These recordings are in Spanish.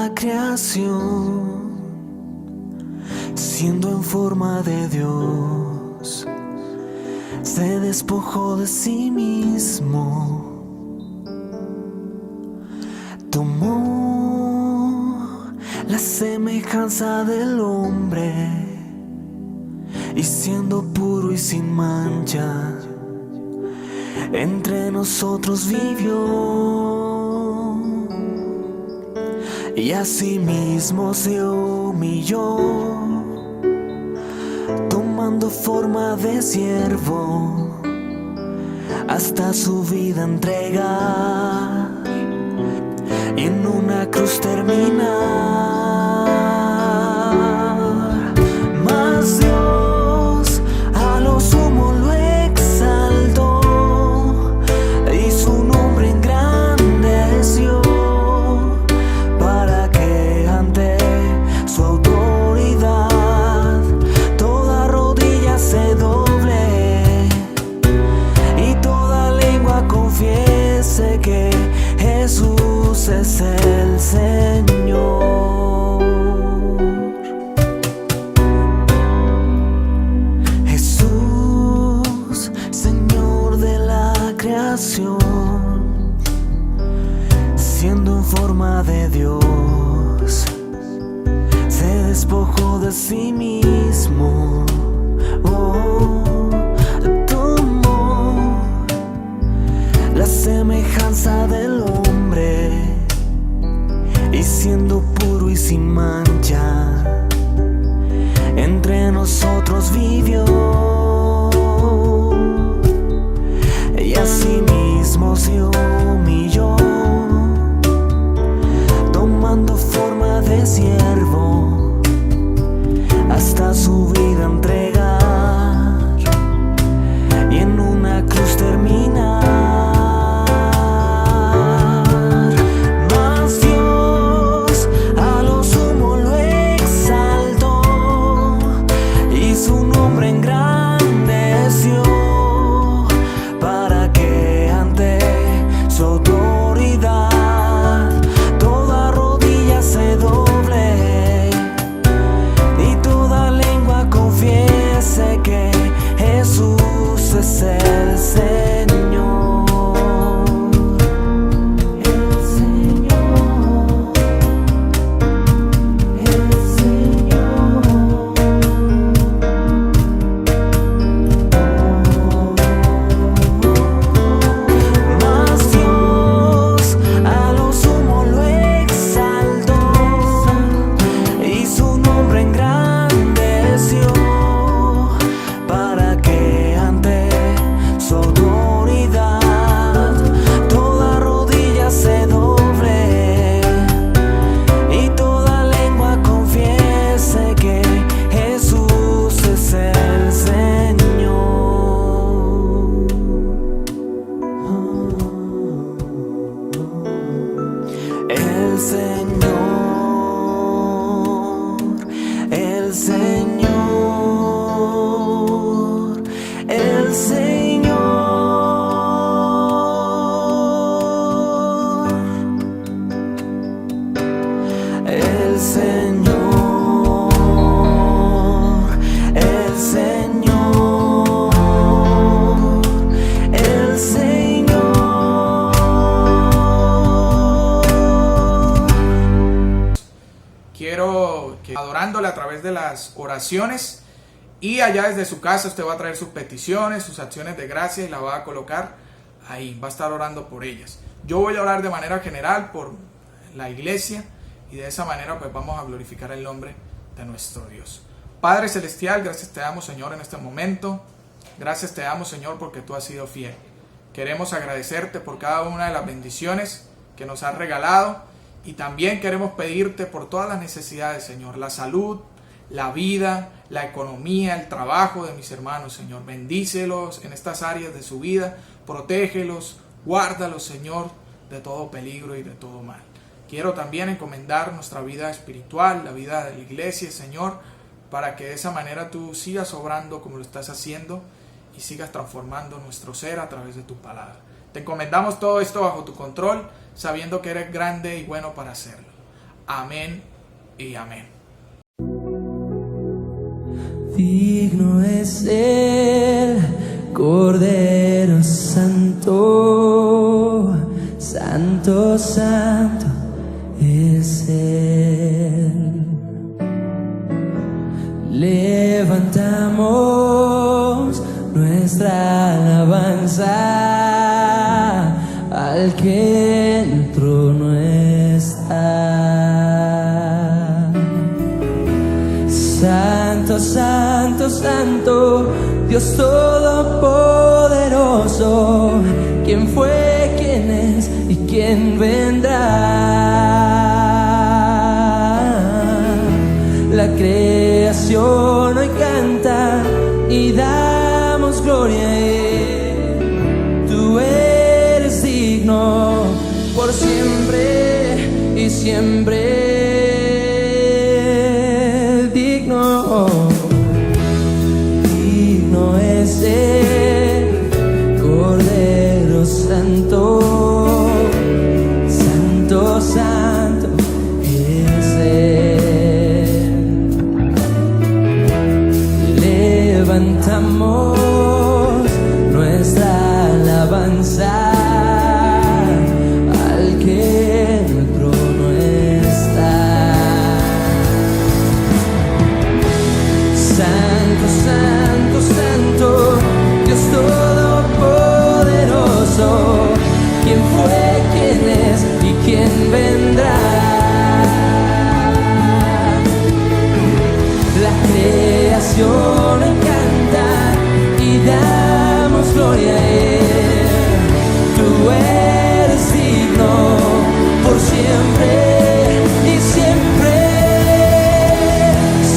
la creación, siendo en forma de Dios, se despojó de sí mismo, tomó la semejanza del hombre y siendo puro y sin mancha, entre nosotros vivió. Y asimismo se humilló, tomando forma de siervo, hasta su vida entregar, y en una cruz terminar. Mas Dios a lo sumo lo exaltó, y su nombre engrandeció, para que ante su autoridad toda rodilla se doble y toda lengua confiese que Jesús es el Señor. Jesús, Señor de la creación, siendo en forma de Dios, se despojó de sí mismo. Tomó la semejanza del hombre y siendo puro y sin mancha, entre nosotros vivió. Y asimismo se humilló, tomando forma de siervo, hasta su vida entregar, y en una cruz terminar. Mas Dios a lo sumo lo exaltó, y su nombre engrandeció, para que ante su autoridad toda rodilla se doble y toda lengua confiese que Jesús es el Señor. El Señor, el Señor. Mas Dios a lo sumo lo exaltó, y su nombre engrandeció, para que ante su autoridad toda rodilla se doble y toda lengua confiese que Jesús es el Señor. El Señor, el Señor, el Señor, el Señor, el Señor, el Señor. Quiero que adorándole a través de las oraciones, y allá desde su casa usted va a traer sus peticiones, sus acciones de gracia y la va a colocar ahí, va a estar orando por ellas. Yo voy a orar de manera general por la iglesia, y de esa manera pues vamos a glorificar el nombre de nuestro Dios. Padre Celestial, gracias te damos, Señor, en este momento. Gracias te damos, Señor, porque tú has sido fiel. Queremos agradecerte por cada una de las bendiciones que nos has regalado, y también queremos pedirte por todas las necesidades, Señor, la salud, la vida, la economía, el trabajo de mis hermanos, Señor. Bendícelos en estas áreas de su vida, protégelos, guárdalos, Señor, de todo peligro y de todo mal. Quiero también encomendar nuestra vida espiritual, la vida de la iglesia, Señor, para que de esa manera tú sigas obrando como lo estás haciendo y sigas transformando nuestro ser a través de tu palabra. Te encomendamos todo esto bajo tu control, sabiendo que eres grande y bueno para hacerlo. Amén y amén. Digno es el Cordero Santo, Santo, Santo es Él. Levantamos nuestra alabanza al que en el trono está. Santo, Santo, Santo, Dios Todopoderoso, ¿quién fue, quién es y quién vendrá? La creación hoy canta y damos gloria a Él. Tú eres digno por siempre y siempre. Digno es el Cordero Santo, Santo, Santo es Él. Levantamos nuestra alabanza al que en el trono está. Santo, Santo, Santo, Dios Todopoderoso, ¿quién fue, quién es y quién vendrá? La creación canta y damos gloria a Él. Tú eres digno por siempre y siempre.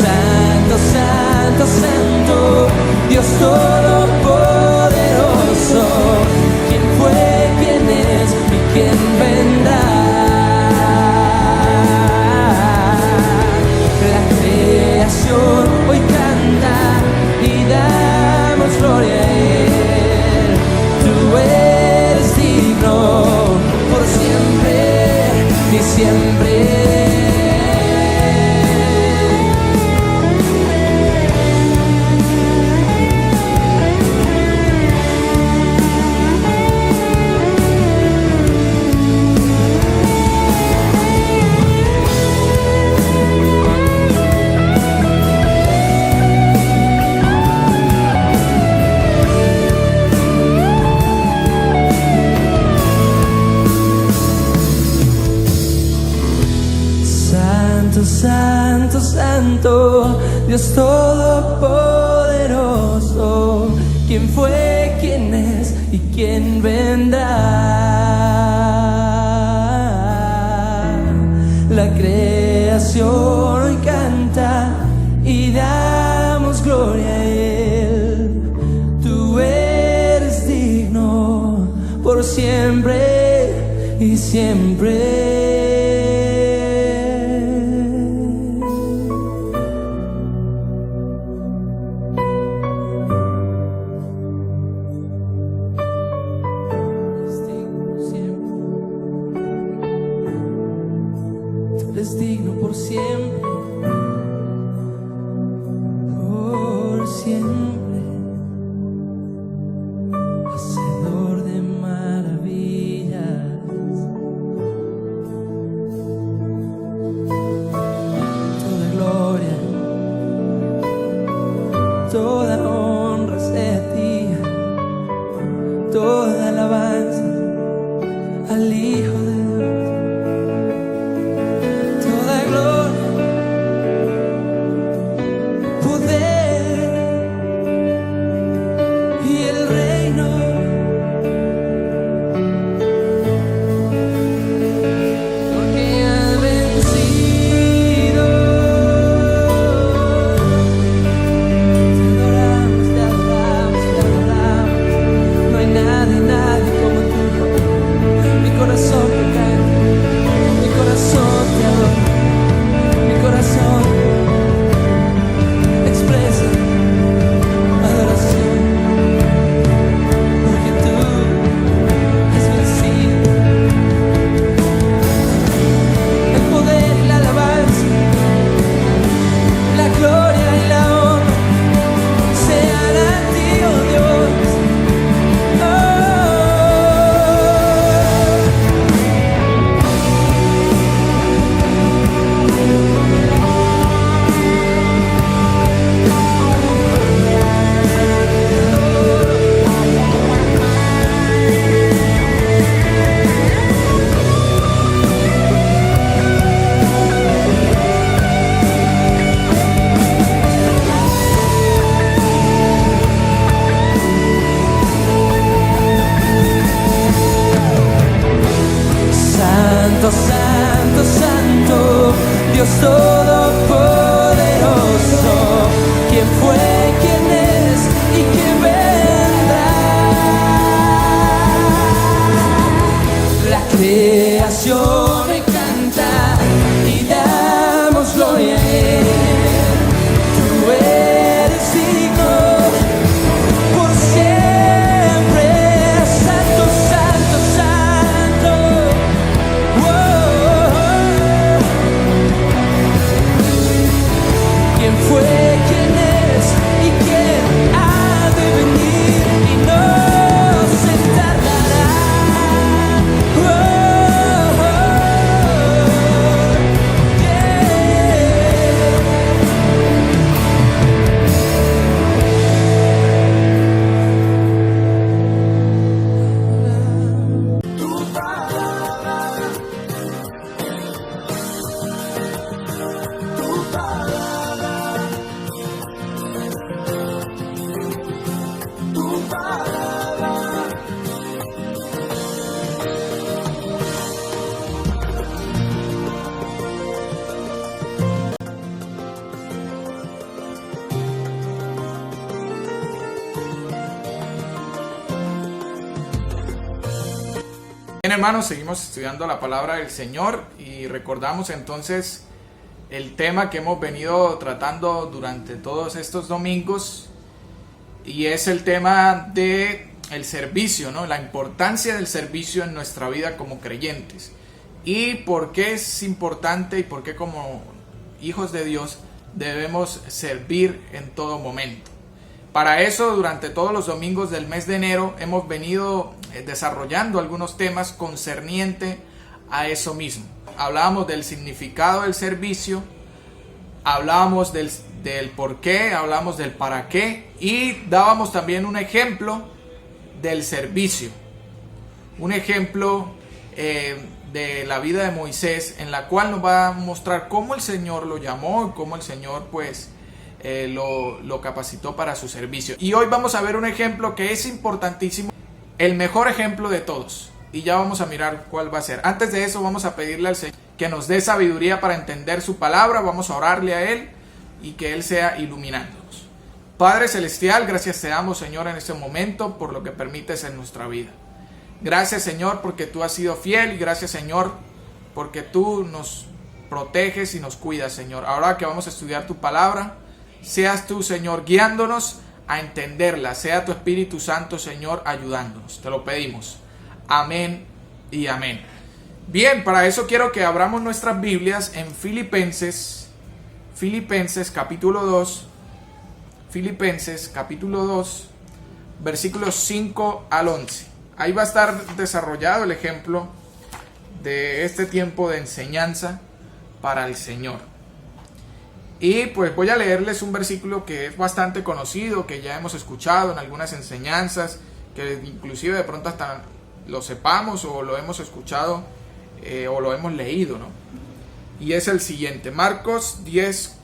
Santo, Santo, Santo, Dios Todopoderoso, ¿quién fue, quién es y quién vendrá? La creación hoy canta y damos gloria a Él. Tú eres digno por siempre y siempre. Santo, Santo, Dios Todopoderoso, ¿quién fue, quién es y quién vendrá? La creación hoy canta y damos gloria a Él. Tú eres digno por siempre y siempre. Es digno por siempre, por siempre, hacedor de maravillas. Toda gloria, toda honra sea a ti, toda alabanza al Hijo de Dios. Todopoderoso, quién fue, quién es y quién vendrá. La creación me canta y damos gloria a Él. Tú eres digno por siempre, santo, santo, santo. ¿Quién fue, quién es y quién ha de venir y no se tardará? Bien, hermanos, seguimos estudiando la palabra del Señor y recordamos entonces el tema que hemos venido tratando durante todos estos domingos, y es el tema de el servicio, ¿no? La importancia del servicio en nuestra vida como creyentes, y por qué es importante y por qué como hijos de Dios debemos servir en todo momento. Para eso, durante todos los domingos del mes de enero hemos venido desarrollando algunos temas concernientes a eso mismo. Hablábamos del significado del servicio, hablábamos del por qué, hablábamos del para qué, y dábamos también un ejemplo del servicio. Un ejemplo de la vida de Moisés, en la cual nos va a mostrar cómo el Señor lo llamó, cómo el Señor pues lo capacitó para su servicio. Y hoy vamos a ver un ejemplo que es importantísimo, el mejor ejemplo de todos, y ya vamos a mirar cuál va a ser. Antes de eso vamos a pedirle al Señor que nos dé sabiduría para entender su palabra. Vamos a orarle a Él y que Él sea iluminándonos. Padre Celestial, gracias te damos, Señor, en este momento por lo que permites en nuestra vida. Gracias, Señor, porque tú has sido fiel, y gracias, Señor, porque tú nos proteges y nos cuidas, Señor. Ahora que vamos a estudiar tu palabra, seas tú, Señor, guiándonos a entenderla. Sea tu Espíritu Santo, Señor, ayudándonos. Te lo pedimos. Amén y amén. Bien, para eso quiero que abramos nuestras Biblias en Filipenses capítulo 2. Filipenses capítulo 2, versículos 5 al 11. Ahí va a estar desarrollado el ejemplo de este tiempo de enseñanza para el Señor. Y pues voy a leerles un versículo que es bastante conocido, que ya hemos escuchado en algunas enseñanzas, que inclusive de pronto hasta lo sepamos o lo hemos escuchado o lo hemos leído, ¿no? Y es el siguiente, Marcos 10,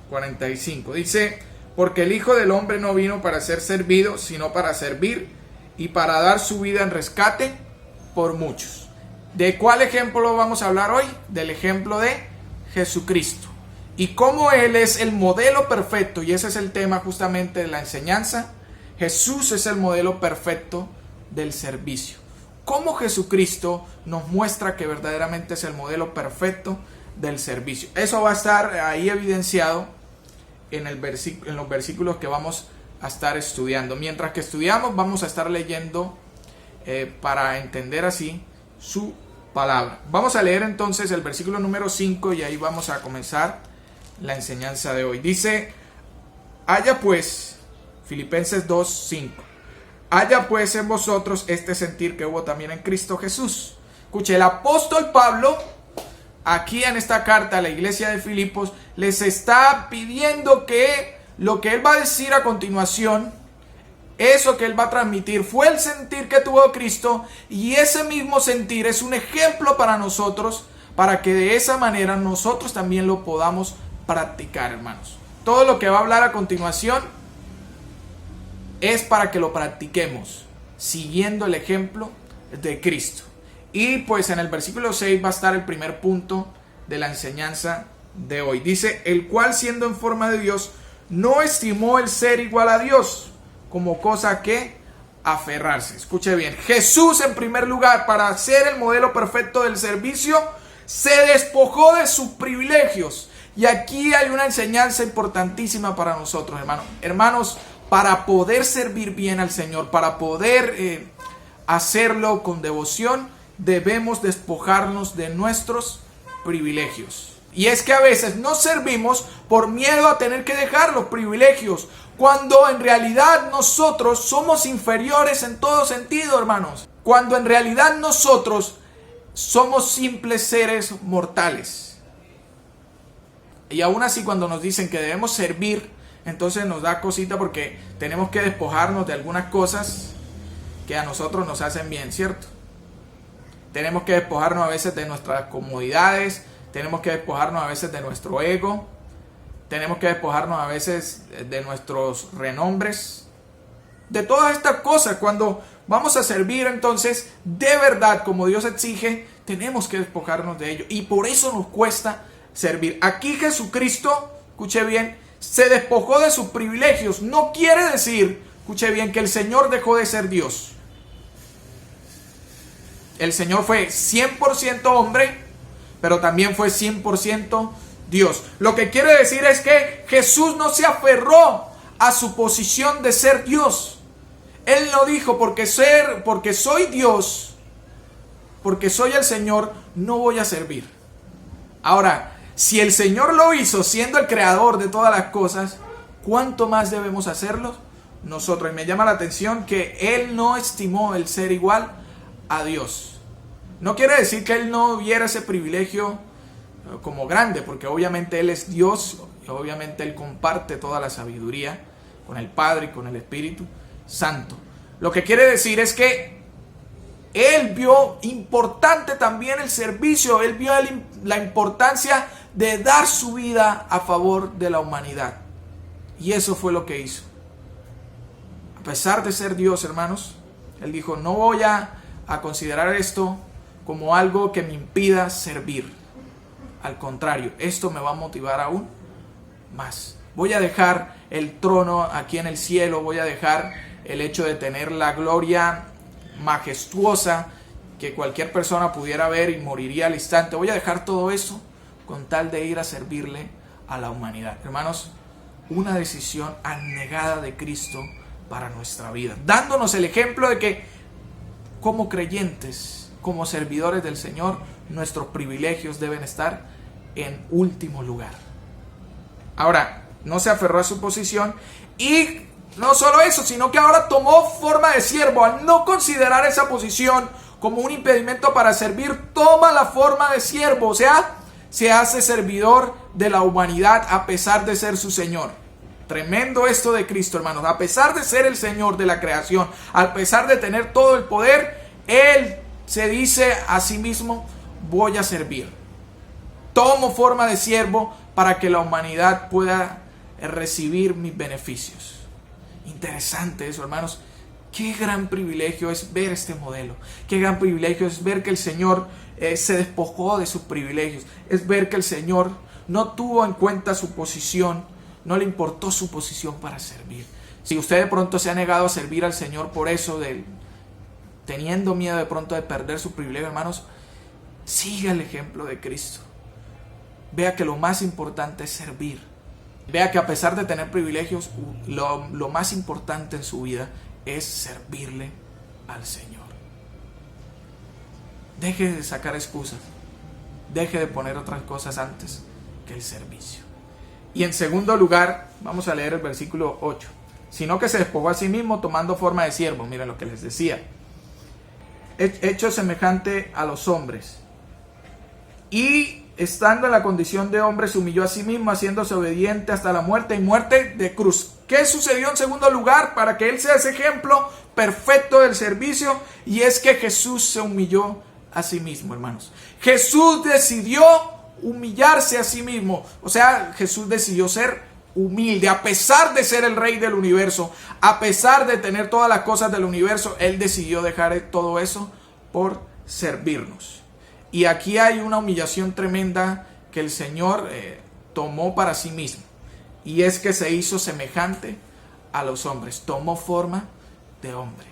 45. Dice: porque el Hijo del Hombre no vino para ser servido, sino para servir y para dar su vida en rescate por muchos. ¿De cuál ejemplo vamos a hablar hoy? Del ejemplo de Jesucristo. Y cómo Él es el modelo perfecto, y ese es el tema justamente de la enseñanza. Jesús es el modelo perfecto del servicio. Cómo Jesucristo nos muestra que verdaderamente es el modelo perfecto del servicio. Eso va a estar ahí evidenciado en los versículos que vamos a estar estudiando. Mientras que estudiamos, vamos a estar leyendo para entender así su palabra. Vamos a leer entonces el versículo número 5 y ahí vamos a comenzar la enseñanza de hoy. Dice: haya pues, Filipenses 2, 5. Haya pues en vosotros este sentir que hubo también en Cristo Jesús. Escuche, el apóstol Pablo, aquí en esta carta a la iglesia de Filipos, les está pidiendo que lo que él va a decir a continuación, eso que él va a transmitir, fue el sentir que tuvo Cristo, y ese mismo sentir es un ejemplo para nosotros, para que de esa manera nosotros también lo podamos practicar, hermanos. Todo lo que va a hablar a continuación es para que lo practiquemos, siguiendo el ejemplo de Cristo. Y pues en el versículo 6 va a estar el primer punto de la enseñanza de hoy. Dice, el cual siendo en forma de Dios, no estimó el ser igual a Dios como cosa que aferrarse. Escuche bien, Jesús en primer lugar, para ser el modelo perfecto del servicio, se despojó de sus privilegios. Y aquí hay una enseñanza importantísima para nosotros, hermanos. Hermanos, para poder servir bien al Señor, para poder hacerlo con devoción, debemos despojarnos de nuestros privilegios. Y es que a veces no servimos por miedo a tener que dejar los privilegios, cuando en realidad nosotros somos inferiores en todo sentido, hermanos. Cuando en realidad nosotros somos simples seres mortales. Y aún así, cuando nos dicen que debemos servir, entonces nos da cosita porque tenemos que despojarnos de algunas cosas que a nosotros nos hacen bien, ¿cierto? Tenemos que despojarnos a veces de nuestras comodidades, tenemos que despojarnos a veces de nuestro ego, tenemos que despojarnos a veces de nuestros renombres, de todas estas cosas. Cuando vamos a servir, entonces, de verdad, como Dios exige, tenemos que despojarnos de ello. Y por eso nos cuesta servir. Aquí Jesucristo, escuche bien, se despojó de sus privilegios. No quiere decir, escuche bien, que el Señor dejó de ser Dios. El Señor fue 100% hombre, pero también fue 100% Dios. Lo que quiere decir es que Jesús no se aferró a su posición de ser Dios. Él no dijo, porque soy Dios, porque soy el Señor, no voy a servir. Ahora, si el Señor lo hizo siendo el creador de todas las cosas, ¿cuánto más debemos hacerlo nosotros? Y me llama la atención que Él no estimó el ser igual a Dios. No quiere decir que Él no viera ese privilegio como grande, porque obviamente Él es Dios y obviamente Él comparte toda la sabiduría con el Padre y con el Espíritu Santo. Lo que quiere decir es que Él vio importante también el servicio, Él vio la importancia de dar su vida a favor de la humanidad. Y eso fue lo que hizo. A pesar de ser Dios, hermanos, Él dijo, no voy a considerar esto como algo que me impida servir. Al contrario, esto me va a motivar aún más. Voy a dejar el trono aquí en el cielo, voy a dejar el hecho de tener la gloria majestuosa que cualquier persona pudiera ver y moriría al instante. Voy a dejar todo eso con tal de ir a servirle a la humanidad. Hermanos, una decisión abnegada de Cristo para nuestra vida, dándonos el ejemplo de que como creyentes, como servidores del Señor, nuestros privilegios deben estar en último lugar. Ahora, no se aferró a su posición y no solo eso, sino que ahora tomó forma de siervo. Al no considerar esa posición como un impedimento para servir, toma la forma de siervo, o sea, se hace servidor de la humanidad a pesar de ser su Señor. Tremendo esto de Cristo, hermanos. A pesar de ser el Señor de la creación, a pesar de tener todo el poder, Él se dice a sí mismo, voy a servir. Tomo forma de siervo para que la humanidad pueda recibir mis beneficios. Interesante eso, hermanos. Qué gran privilegio es ver este modelo. Qué gran privilegio es ver que el Señor se despojó de sus privilegios. Es ver que el Señor no tuvo en cuenta su posición, no le importó su posición para servir. Si usted de pronto se ha negado a servir al Señor por eso, teniendo miedo de pronto de perder su privilegio, hermanos, siga el ejemplo de Cristo. Vea que lo más importante es servir. Vea que a pesar de tener privilegios, lo más importante en su vida es servirle al Señor. Deje de sacar excusas. Deje de poner otras cosas antes que el servicio. Y en segundo lugar, vamos a leer el versículo 8. Sino que se despojó a sí mismo tomando forma de siervo. Miren lo que les decía. Hecho semejante a los hombres. Y estando en la condición de hombre, se humilló a sí mismo, haciéndose obediente hasta la muerte y muerte de cruz. ¿Qué sucedió en segundo lugar? Para que Él sea ese ejemplo perfecto del servicio. Y es que Jesús se humilló a sí mismo, hermanos. Jesús decidió humillarse a sí mismo. O sea, Jesús decidió ser humilde. A pesar de ser el rey del universo, a pesar de tener todas las cosas del universo, Él decidió dejar todo eso por servirnos. Y aquí hay una humillación tremenda que el Señor tomó para sí mismo. Y es que se hizo semejante a los hombres. Tomó forma de hombre.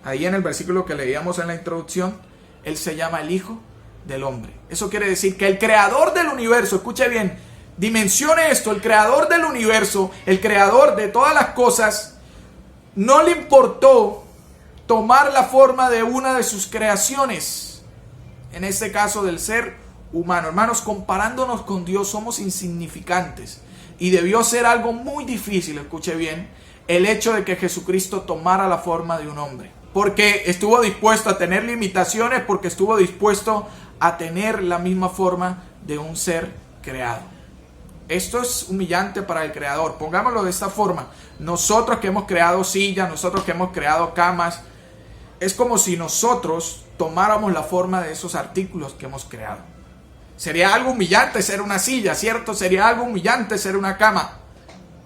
Ahí en el versículo que leíamos en la introducción, Él se llama el Hijo del Hombre. Eso quiere decir que el creador del universo, escuche bien, dimensione esto, el creador del universo, el creador de todas las cosas, no le importó tomar la forma de una de sus creaciones, en este caso del ser humano. Hermanos, comparándonos con Dios somos insignificantes y debió ser algo muy difícil, escuche bien, el hecho de que Jesucristo tomara la forma de un hombre, porque estuvo dispuesto a tener limitaciones, porque estuvo dispuesto a tener la misma forma de un ser creado. Esto es humillante para el creador. Pongámoslo de esta forma. Nosotros que hemos creado sillas, nosotros que hemos creado camas, es como si nosotros tomáramos la forma de esos artículos que hemos creado. Sería algo humillante ser una silla, ¿cierto? Sería algo humillante ser una cama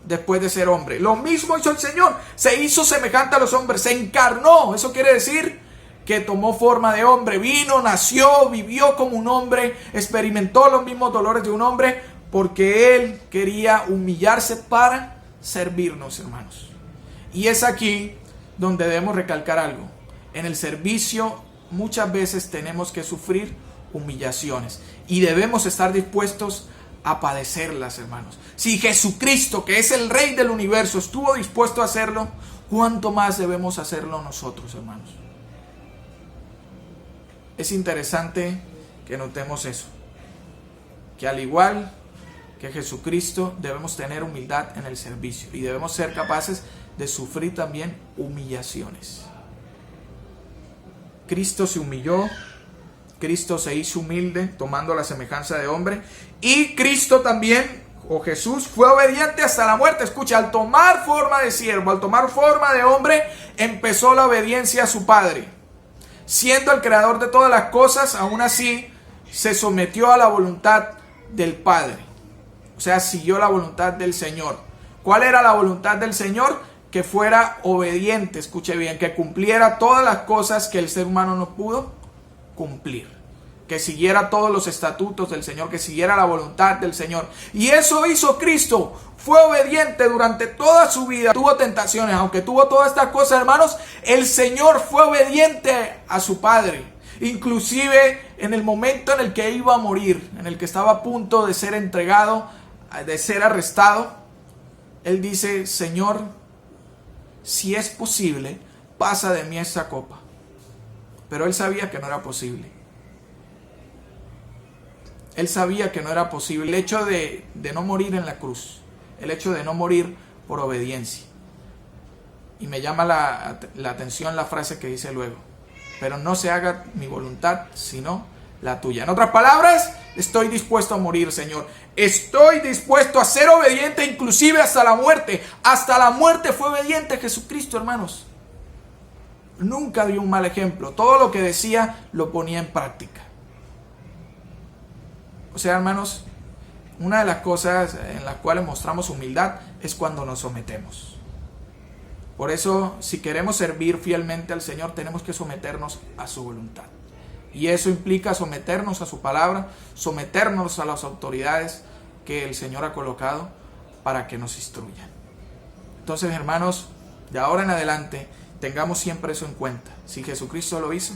después de ser hombre. Lo mismo hizo el Señor. Se hizo semejante a los hombres, se encarnó. Eso quiere decir que tomó forma de hombre, vino, nació, vivió como un hombre, experimentó los mismos dolores de un hombre, porque Él quería humillarse para servirnos, hermanos. Y es aquí donde debemos recalcar algo. En el servicio muchas veces tenemos que sufrir humillaciones y debemos estar dispuestos a padecerlas, hermanos. Si Jesucristo, que es el Rey del universo, estuvo dispuesto a hacerlo, ¿cuánto más debemos hacerlo nosotros, hermanos? Es interesante que notemos eso, que al igual que Jesucristo debemos tener humildad en el servicio y debemos ser capaces de sufrir también humillaciones. Cristo se humilló, Cristo se hizo humilde tomando la semejanza de hombre, y Cristo también, o Jesús, fue obediente hasta la muerte. Escucha, al tomar forma de siervo, al tomar forma de hombre, empezó la obediencia a su Padre. Siendo el creador de todas las cosas, aún así se sometió a la voluntad del Padre. O sea, siguió la voluntad del Señor. ¿Cuál era la voluntad del Señor? Que fuera obediente, escuche bien, que cumpliera todas las cosas que el ser humano no pudo cumplir. Que siguiera todos los estatutos del Señor, que siguiera la voluntad del Señor. Y eso hizo Cristo. Fue obediente durante toda su vida. Tuvo tentaciones, aunque tuvo todas estas cosas, hermanos, el Señor fue obediente a su Padre. Inclusive en el momento en el que iba a morir, en el que estaba a punto de ser entregado, de ser arrestado, Él dice: Señor, si es posible, pasa de mí esta copa. Pero Él sabía que no era posible. Él sabía que no era posible. El hecho de no morir en la cruz, el hecho de no morir por obediencia. Y me llama la atención la frase que dice luego: pero no se haga mi voluntad, sino la tuya. En otras palabras, estoy dispuesto a morir, Señor. Estoy dispuesto a ser obediente, inclusive hasta la muerte. Hasta la muerte fue obediente Jesucristo, hermanos. Nunca dio un mal ejemplo. Todo lo que decía lo ponía en práctica. O sea, hermanos, una de las cosas en las cuales mostramos humildad es cuando nos sometemos. Por eso, si queremos servir fielmente al Señor, tenemos que someternos a su voluntad. Y eso implica someternos a su palabra, someternos a las autoridades que el Señor ha colocado para que nos instruyan. Entonces, hermanos, de ahora en adelante, tengamos siempre eso en cuenta. Si Jesucristo lo hizo,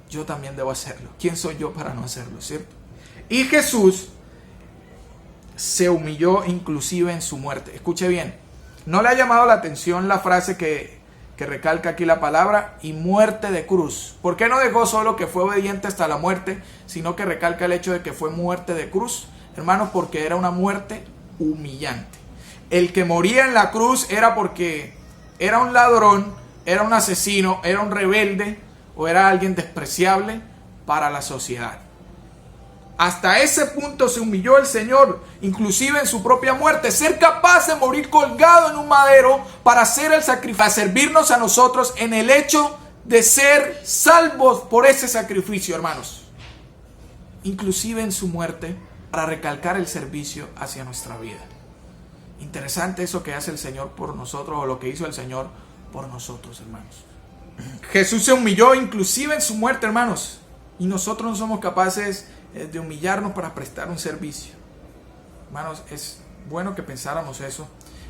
yo también debo hacerlo. ¿Quién soy yo para no hacerlo, cierto? Y Jesús se humilló inclusive en su muerte. Escuche bien, ¿no le ha llamado la atención la frase que recalca aquí la palabra y muerte de cruz? ¿Por qué no dejó solo que fue obediente hasta la muerte, sino que recalca el hecho de que fue muerte de cruz? Hermanos, porque era una muerte humillante. El que moría en la cruz era porque era un ladrón, era un asesino, era un rebelde o era alguien despreciable para la sociedad. Hasta ese punto se humilló el Señor, inclusive en su propia muerte, ser capaz de morir colgado en un madero para hacer el sacrificio, para servirnos a nosotros en el hecho de ser salvos por ese sacrificio, hermanos. Inclusive en su muerte, para recalcar el servicio hacia nuestra vida. Interesante eso que hace el Señor por nosotros, o lo que hizo el Señor por nosotros, hermanos. Jesús se humilló inclusive en su muerte, hermanos. Y nosotros no somos capaces de humillarnos para prestar un servicio. Hermanos, es bueno que pensáramos eso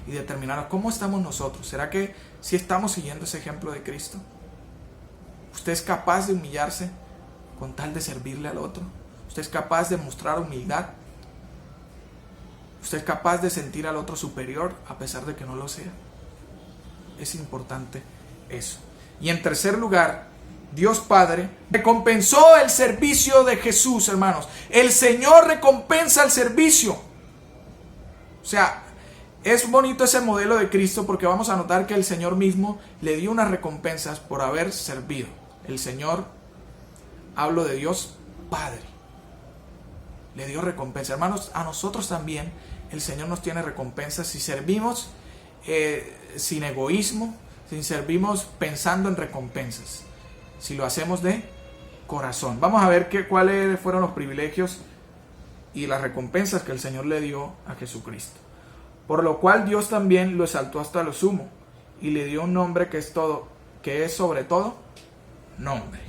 y determináramos cómo estamos nosotros. ¿Será que si estamos siguiendo ese ejemplo de Cristo? ¿Usted es capaz de humillarse con tal de servirle al otro? ¿Usted es capaz de mostrar humildad? ¿Usted es capaz de sentir al otro superior a pesar de que no lo sea? Es importante eso. Y en tercer lugar, Dios Padre recompensó el servicio de Jesús, hermanos. El Señor recompensa el servicio. O sea, es bonito ese modelo de Cristo porque vamos a notar que el Señor mismo le dio unas recompensas por haber servido. El Señor, hablo de Dios Padre, le dio recompensa. Hermanos, a nosotros también el Señor nos tiene recompensas si servimos sin egoísmo, si servimos pensando en recompensas, si lo hacemos de corazón. Vamos a ver cuáles fueron los privilegios y las recompensas que el Señor le dio a Jesucristo. Por lo cual Dios también lo exaltó hasta lo sumo y le dio un nombre que es sobre todo nombre.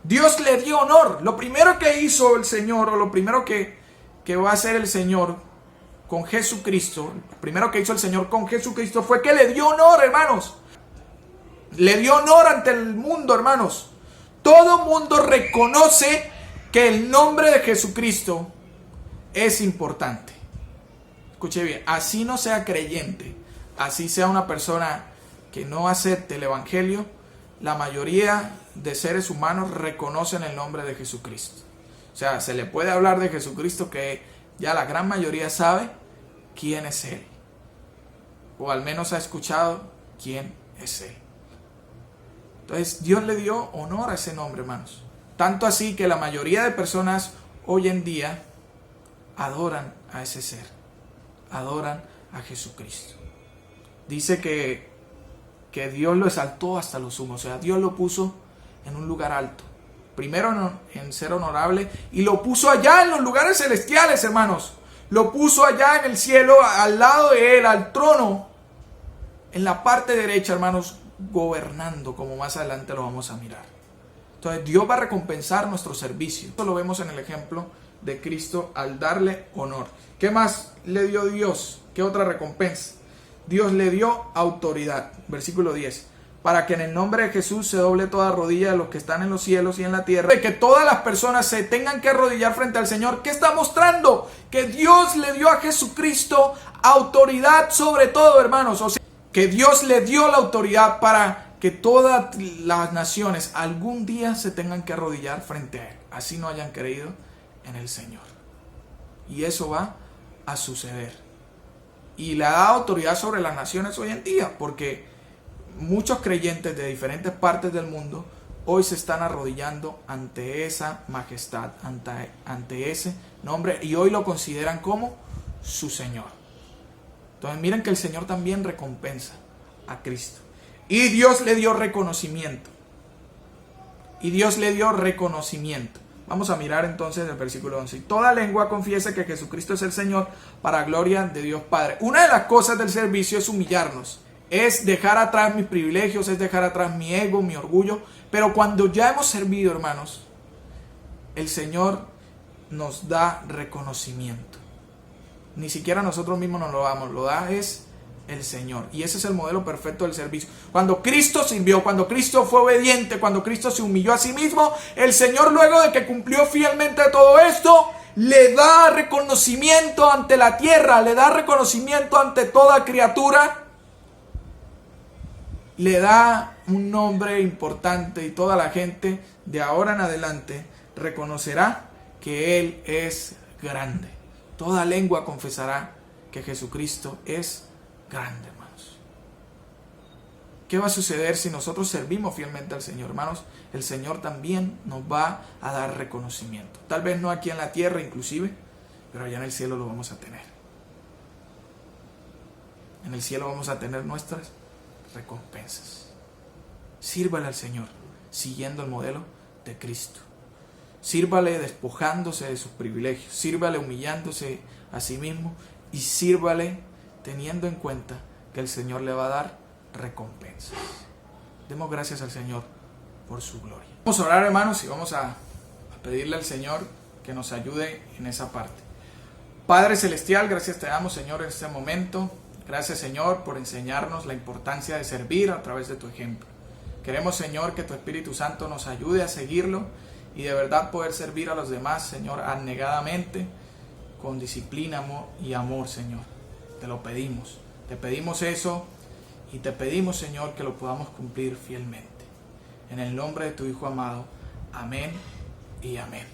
Dios le dio honor. Lo primero que hizo el Señor, o lo primero que va a hacer el Señor con Jesucristo, lo primero que hizo el Señor con Jesucristo fue que le dio honor, hermanos. Le dio honor ante el mundo, hermanos. Todo mundo reconoce que el nombre de Jesucristo es importante. Escuche bien, así no sea creyente, así sea una persona que no acepte el Evangelio, la mayoría de seres humanos reconocen el nombre de Jesucristo. O sea, se le puede hablar de Jesucristo que ya la gran mayoría sabe quién es Él. O al menos ha escuchado quién es Él. Entonces Dios le dio honor a ese nombre, hermanos. Tanto así que la mayoría de personas hoy en día adoran a ese ser. Adoran a Jesucristo. Dice que Dios lo exaltó hasta lo sumo. O sea, Dios lo puso en un lugar alto. Primero en ser honorable. Y lo puso allá en los lugares celestiales, hermanos. Lo puso allá en el cielo, al lado de Él, al trono. En la parte derecha, hermanos, gobernando, como más adelante lo vamos a mirar. Entonces Dios va a recompensar nuestro servicio. Esto lo vemos en el ejemplo de Cristo al darle honor. ¿Qué más le dio Dios? ¿Qué otra recompensa? Dios le dio autoridad. Versículo 10. Para que en el nombre de Jesús se doble toda rodilla de los que están en los cielos y en la tierra. Y que todas las personas se tengan que arrodillar frente al Señor. ¿Qué está mostrando? Que Dios le dio a Jesucristo autoridad sobre todo, hermanos. O sea, que Dios le dio la autoridad para que todas las naciones algún día se tengan que arrodillar frente a Él. Así no hayan creído en el Señor. Y eso va a suceder. Y le da autoridad sobre las naciones hoy en día, porque muchos creyentes de diferentes partes del mundo hoy se están arrodillando ante esa majestad, ante ese nombre, y hoy lo consideran como su Señor. Entonces miren que el Señor también recompensa a Cristo. Y Dios le dio reconocimiento. Y Dios le dio reconocimiento. Vamos a mirar entonces el versículo 11. Y toda lengua confiese que Jesucristo es el Señor, para gloria de Dios Padre. Una de las cosas del servicio es humillarnos. Es dejar atrás mis privilegios, es dejar atrás mi ego, mi orgullo. Pero cuando ya hemos servido, hermanos, el Señor nos da reconocimiento. Ni siquiera nosotros mismos nos lo damos, lo da es el Señor. Y ese es el modelo perfecto del servicio. Cuando Cristo sirvió, cuando Cristo fue obediente, cuando Cristo se humilló a sí mismo, el Señor, luego de que cumplió fielmente todo esto, le da reconocimiento ante la tierra, le da reconocimiento ante toda criatura, le da un nombre importante, y toda la gente de ahora en adelante reconocerá que Él es grande. Toda lengua confesará que Jesucristo es grande, hermanos. ¿Qué va a suceder si nosotros servimos fielmente al Señor, hermanos? El Señor también nos va a dar reconocimiento. Tal vez no aquí en la tierra inclusive, pero allá en el cielo lo vamos a tener. En el cielo vamos a tener nuestras recompensas. Sírvale al Señor siguiendo el modelo de Cristo. Sírvale despojándose de sus privilegios. Sírvale humillándose a sí mismo. Y sírvale teniendo en cuenta que el Señor le va a dar recompensas. Demos gracias al Señor por su gloria. Vamos a orar, hermanos, y vamos a pedirle al Señor que nos ayude en esa parte. Padre Celestial, gracias te damos, Señor, en este momento. Gracias, Señor, por enseñarnos la importancia de servir a través de tu ejemplo. Queremos, Señor, que tu Espíritu Santo nos ayude a seguirlo y de verdad poder servir a los demás, Señor, abnegadamente, con disciplina y amor, Señor. Te lo pedimos. Te pedimos eso y te pedimos, Señor, que lo podamos cumplir fielmente. En el nombre de tu Hijo amado. Amén y amén.